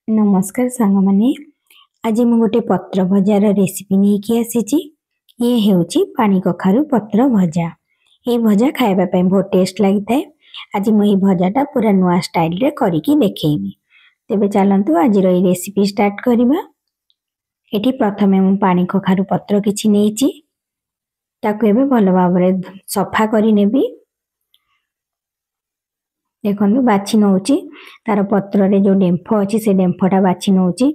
नमस्कार सांग माने आज मु गोटे पत्र भजार रेसिपी नहीं कि आसी ये हेउची पानी कखारु पत्र भजा। ये भजा खाइबा पे बहुत टेस्ट लगी थाए। आज मु ये भजाटा पूरा नुआ स्टाइल रे करिकी देखैबी। तेबे चलंतु आज रो रेसिपी स्टार्ट करिबा। एठी प्रथमे मु पानी कखारु पत्र किछि नेइची ताकू एबे भलो भाबरे सफा करि नेबी। देखो बाछि नौची तार पत्र रे जो डेम्फ अच्छी से डेम्फटा बाछि नौची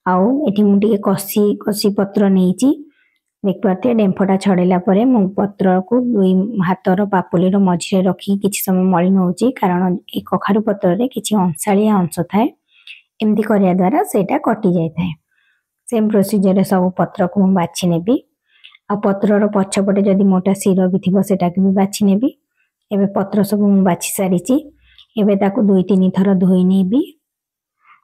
आउ एठी मु टिके कसी कसी पत्र नेइची देख पाते डेम्फटा छड़ेला परे मु पत्र को दुई हातर पापुलीर मझिरे रखी किछि समय मळी नौची कारण ए कखारु पत्र रे किछि अंशालिया अंश थाए एमती करिया द्वारा सेटा कटि जाय थाए। सेम प्रोसीजर रे सब पत्र को मु बाछि नेबी आ पत्रर पछपटे जदी मोटा सिर भी थिबो सेटा के भी बाछि नेबी। एबे पत्र सब मु बाछि सारिची एबे ताकू दुई तीन थर धोई नेबी।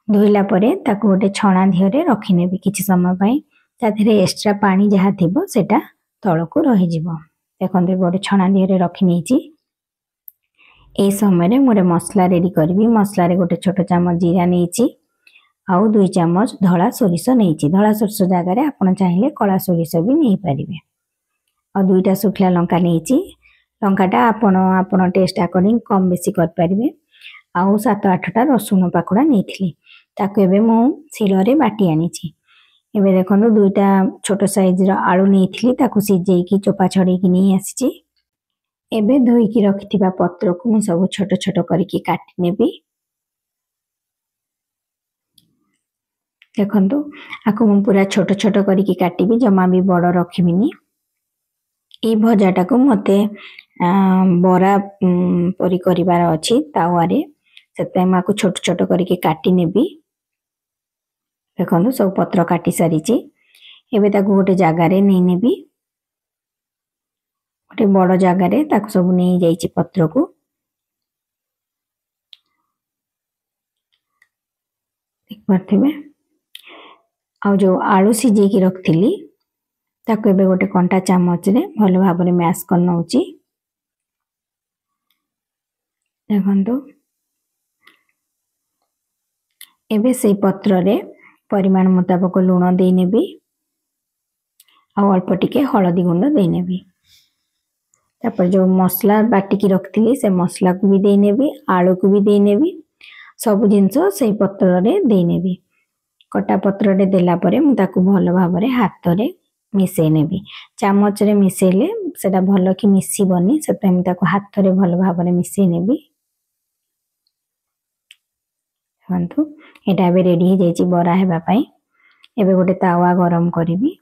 धोइला परे ताकू गोटे छणा धियरे रखि नेबी किछि समय पई ता धेरे एक्स्ट्रा पानी जहा थिबो सेटा तळकू रहि जिवो। देखंतु गोटे छणा धियरे रखि नेची। ए समय रे मोरे मसला रेडी करबी। मसला रे गोटे छोटो चामच जीरा नेची आउ 2 चामच धळा सोरिष नेची। धळा सोरिष जागा रे आपण चाहिले कळा सोरिष भी नै परिबे। आ 2टा सुखला लंका नेची। लंकाटा आपण टेस्ट अकॉर्डिंग कम बेसी कर परिबे। आउ 7-8टा रसुन पाखुडा नेथिली ताकू एबे मु सिलरे बाटी आनिची। एबे देखंतु 2टा छोटो साइज रा आलू नेथिली ताकू सिजेई की चोपा छडेई की नै आसीची। एबे धोई की रखिथिबा पत्र को मु सब छोटो छोटो करिकी काटि नेबी। देखंतु आकु मु पूरा छोटो छोटो करिकी काटिबी जमा भी बड़ रखिबिनी। ए भजाटा को मते बरा परी करिवार अछि तावारे सेते माकु छोट छोट करिके काटि नेबी। देखंतु सब पत्र काटि सारिची। एबे ताकु गोटे जागा रे नै नेबी। गोटे बड़ जागा रे ताकु सब नै जाईची पत्र को। देख पारथिबे आ जो आलू सिजेई की रखथिली ताकू एबे गोटे कंटा चामच रे भलो भाबरे मैश कर नउची। देखंतु एबे से पत्र रे परिमाण मुताबिक लूण दे नेबी आ अल्प टिके हळदी गुंड दे नेबी। तापर जो मसला बाटी की रखथिली से मसला को भी दे नेबी आलू को भी दे नेबी सब जिंसो से पत्र रे दे नेबी। कटा पत्र रे देला परे मु ताकू भलो भाबरे हाथ रे मिसे नेबी। चामच रे मिसेले सेटा भलो की मिसी बनी सेते मु ताकू हाथ रे भलो भाबरे मिसे नेबी। हंतु एटा बे रेडी हो जाईची बरा हेबा पई। एबे गोटे तावा गरम करिबी।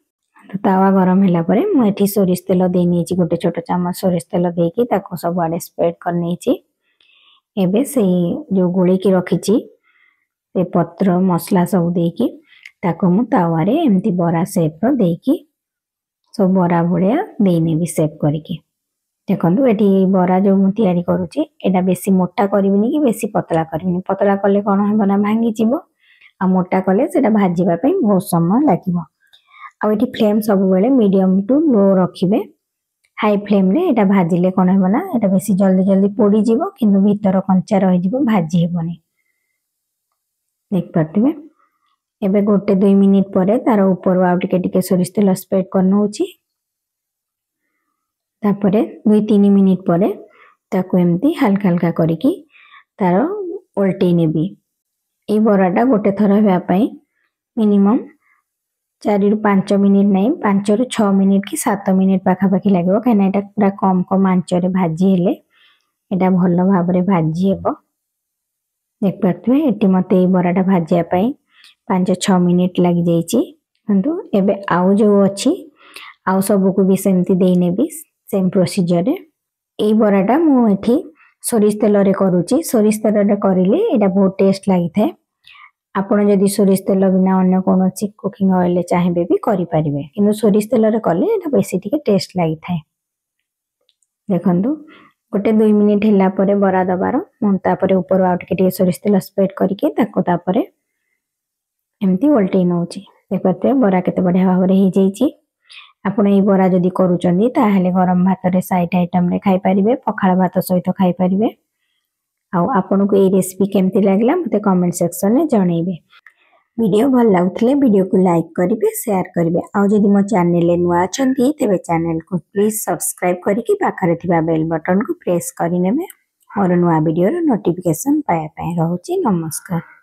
तो तावा गरम होला परे मु एठी सोरिष तेल दे नेची गोटे छोटो चामच सोरिष तेल देकी ताको सब आडे स्प्रेड कर नेची। एबे से जो गोली की रखिची ए पत्र मसला सब देकी ताको मु तावा रे एम्ति बरा शेप रो देकी सब बरा भलिया दे नेबी शेप करिकी। देखंतु एठी बरा जो मु तयारी करूची एटा बेसी मोटा करबिनी कि बेसी पतला करबिनी। पतला कले कोन हेबो ना भांगी जिवो आ मोटा कले सेटा भाजीबा पई बहुत समय लागिवो। आ एठी फ्लेम सब बेले मीडियम टू लो रखिबे। हाई फ्लेम रे एटा भाजिले कोन हेबो ना एटा बेसी जल्दी जल्दी पोडी जिवो किंतु भीतर कंचा रहि जिवो भाजी हेबोनी। देख पारथिबे एबे गोटे 2 मिनिट परे तार ऊपर आ टिके टिके सोरिष तेल स्प्रेड कर नउची। तापरे 2-3 मिनिट परे ताकू एमती हल्का हल्का करिकी तार उल्टे नेबी। ए बराटा गोटे थर हेबा पई मिनिमम 4 रु 5 मिनिट नै 5 रु 6 मिनिट कि 7 मिनिट पाखा पाखी लागो काना एटा पूरा कम कम आंच रे भाजी हेले एटा भलो भाबरे भाजी हेबो। देख पारथुए एटी मते ए बराटा भाजिया पई 5-6 मिनिट लागि जाईची। हंतु एबे आउ जो अछि आउ सब को भी सेमती देई नेबी सेम प्रोसीजर रे। ए बराटा मु एठी सोरिष तेल रे करूची। सोरिष तेल रे करिले एटा बहुत टेस्ट लागि थाए। आपण जदी सोरिष तेल बिना अन्य कोनोसी कुकिंग ऑयल चाहेबे भी करि परिबे किंतु सोरिष तेल रे करले एटा बेसी टिके टेस्ट लागि थाए। देखंतु गोटे 2 मिनिट हिला परे बरा दबारो मु तापरे ऊपर आ टिके टिके सोरिष तेल स्प्रेड करिके ताको तापरे एमती उल्टे नउची। देखते बरा केते बढ़िया भाबरे हे जाईची। आपण ए बरा जदी करूचंदी ताहेले गरम भात रे साइड आइटम रे खाई परिबे पखाळ भात सहित खाई परिबे। आ आपन को ए रेसिपी केमती लागला मते कमेंट सेक्शन में जणैबे। वीडियो भल लगुले वीडियो को लाइक करेंगे शेयर करेंगे आउ जदि मो चैनल नुआ अच्छा तेरे चैनल को प्लीज सब्सक्राइब करके पाखरे थिबा बेल बटन को प्रेस करने मोर नुआ वीडियो नोटिफिकेशन पाया रहुची। नमस्कार।